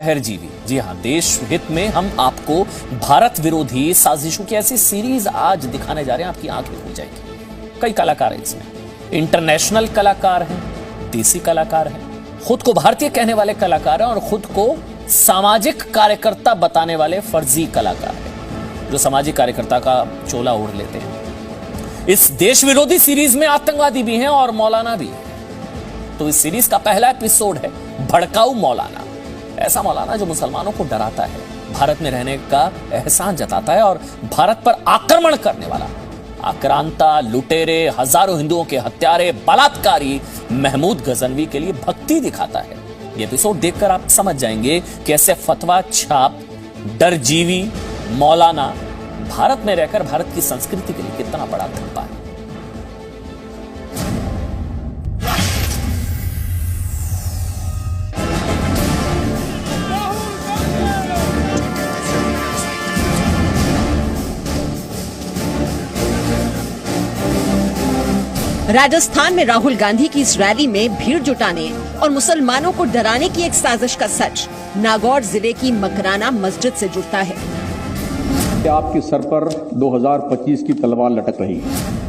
जीवी। जी हाँ, देश हित में हम आपको भारत विरोधी साजिशों की ऐसी सीरीज आज दिखाने जा रहे हैं, आपकी आंखें खुल जाएगी। कई कलाकार हैं इसमें, इंटरनेशनल कलाकार हैं, देसी कलाकार हैं, खुद को भारतीय कहने वाले कलाकार हैं और खुद को सामाजिक कार्यकर्ता बताने वाले फर्जी कलाकार हैं जो सामाजिक कार्यकर्ता का चोला ओढ़ लेते हैं। इस देश विरोधी सीरीज में आतंकवादी भी हैं और मौलाना भी। तो इस सीरीज का पहला एपिसोड है भड़काऊ मौलाना। ऐसा मौलाना जो मुसलमानों को डराता है, भारत में रहने का एहसान जताता है और भारत पर आक्रमण करने वाला आक्रांता, लुटेरे, हजारों हिंदुओं के हत्यारे, बलात्कारी महमूद गजनवी के लिए भक्ति दिखाता है। ये एपिसोड देखकर आप समझ जाएंगे कि ऐसे फतवा छाप डरजीवी मौलाना भारत में रहकर भारत की संस्कृति के लिए कितना बड़ा धब्बा है। राजस्थान में राहुल गांधी की इस रैली में भीड़ जुटाने और मुसलमानों को डराने की एक साजिश का सच नागौर जिले की मकराना मस्जिद से जुड़ता है। आपके सर पर 2025 की तलवार लटक रही है,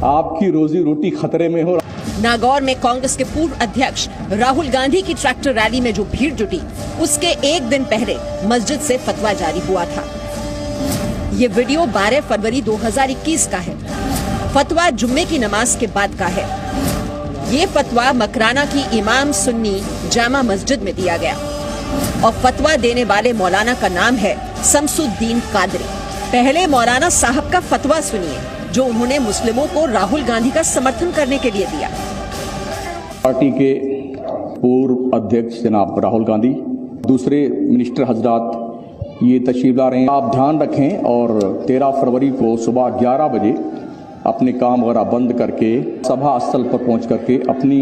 आपकी रोजी रोटी खतरे में हो। नागौर में कांग्रेस के पूर्व अध्यक्ष राहुल गांधी की ट्रैक्टर रैली में जो भीड़ जुटी, उसके एक दिन पहले मस्जिद से फतवा जारी हुआ था। ये वीडियो 12 फरवरी 2021 का है। फतवा जुम्मे की नमाज के बाद का है। ये फतवा मकराना की इमाम सुन्नी जामा मस्जिद में दिया गया और फतवा देने वाले मौलाना का नाम है शमसुद्दीन कादरी। पहले मौलाना साहब का फतवा सुनिए जो उन्होंने मुस्लिमों को राहुल गांधी का समर्थन करने के लिए दिया। पार्टी के पूर्व अध्यक्ष जनाब राहुल गांधी, दूसरे मिनिस्टर हजरात ये तशरीफ ला रहे हैं। आप ध्यान रखें और 13 फरवरी को सुबह 11 बजे अपने काम वगैरह बंद करके सभा स्थल पर पहुंच करके अपनी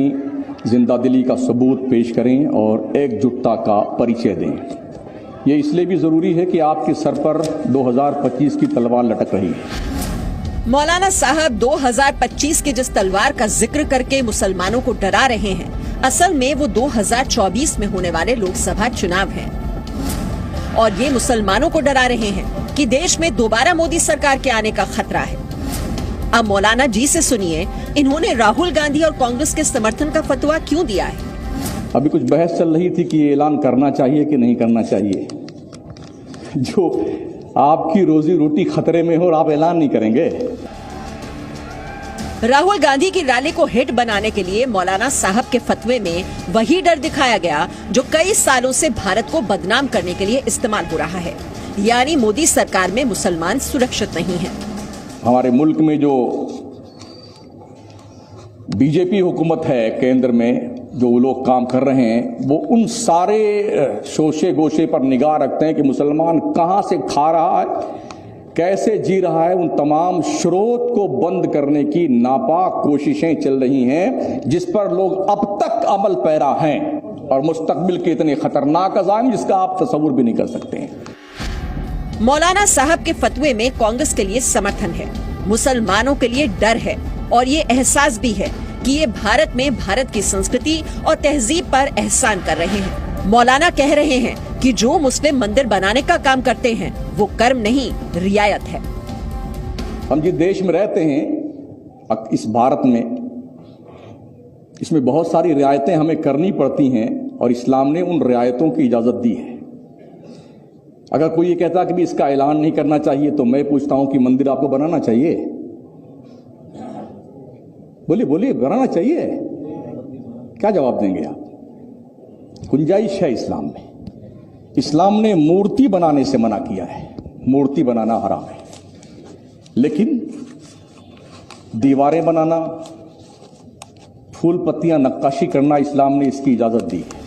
जिंदा दिली का सबूत पेश करें और एकजुटता का परिचय दें। ये इसलिए भी जरूरी है कि आपके सर पर 2025 की तलवार लटक रही है। मौलाना साहब 2025 की जिस तलवार का जिक्र करके मुसलमानों को डरा रहे हैं, असल में वो 2024 में होने वाले लोकसभा चुनाव हैं और ये मुसलमानों को डरा रहे हैं कि देश में दोबारा मोदी सरकार के आने का खतरा है। अब मौलाना जी से सुनिए, इन्होंने राहुल गांधी और कांग्रेस के समर्थन का फतवा क्यों दिया है। अभी कुछ बहस चल रही थी कि ये ऐलान करना चाहिए कि नहीं करना चाहिए। जो आपकी रोजी रोटी खतरे में हो और आप ऐलान नहीं करेंगे। राहुल गांधी की रैली को हिट बनाने के लिए मौलाना साहब के फतवे में वही डर दिखाया गया जो कई सालों से भारत को बदनाम करने के लिए इस्तेमाल हो रहा है, यानी मोदी सरकार में मुसलमान सुरक्षित नहीं है। हमारे मुल्क में जो बीजेपी हुकूमत है केंद्र में, जो लोग काम कर रहे हैं, वो उन सारे शोशे गोशे पर निगाह रखते हैं कि मुसलमान कहां से खा रहा है, कैसे जी रहा है। उन तमाम स्रोत को बंद करने की नापाक कोशिशें चल रही हैं जिस पर लोग अब तक अमल पैरा हैं और मुस्तकबिल के इतने खतरनाक अज़ाइम जिसका आप तस्वुर भी नहीं कर सकते हैं। मौलाना साहब के फतवे में कांग्रेस के लिए समर्थन है, मुसलमानों के लिए डर है और ये एहसास भी है कि ये भारत में भारत की संस्कृति और तहजीब पर एहसान कर रहे हैं। मौलाना कह रहे हैं कि जो मुस्लिम मंदिर बनाने का काम करते हैं वो कर्म नहीं, रियायत है। हम जिस देश में रहते हैं, इस भारत में, इसमें बहुत सारी रियायतें हमें करनी पड़ती हैं और इस्लाम ने उन रियायतों की इजाजत दी है। अगर कोई ये कहता कि भी इसका ऐलान नहीं करना चाहिए, तो मैं पूछता हूं कि मंदिर आपको बनाना चाहिए? बोलिए बोलिए, बनाना चाहिए? क्या जवाब देंगे आप? गुंजाइश है इस्लाम में। इस्लाम ने मूर्ति बनाने से मना किया है, मूर्ति बनाना हराम है, लेकिन दीवारें बनाना, फूल पत्तियां नक्काशी करना, इस्लाम ने इसकी इजाजत दी है।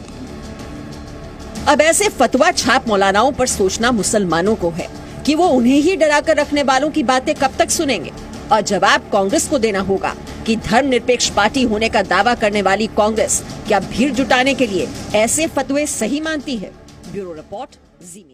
अब ऐसे फतवा छाप मौलानाओं पर सोचना मुसलमानों को है कि वो उन्हें ही डरा कर रखने वालों की बातें कब तक सुनेंगे। और जवाब कांग्रेस को देना होगा कि धर्मनिरपेक्ष पार्टी होने का दावा करने वाली कांग्रेस क्या भीड़ जुटाने के लिए ऐसे फतवे सही मानती है। ब्यूरो रिपोर्ट, जी।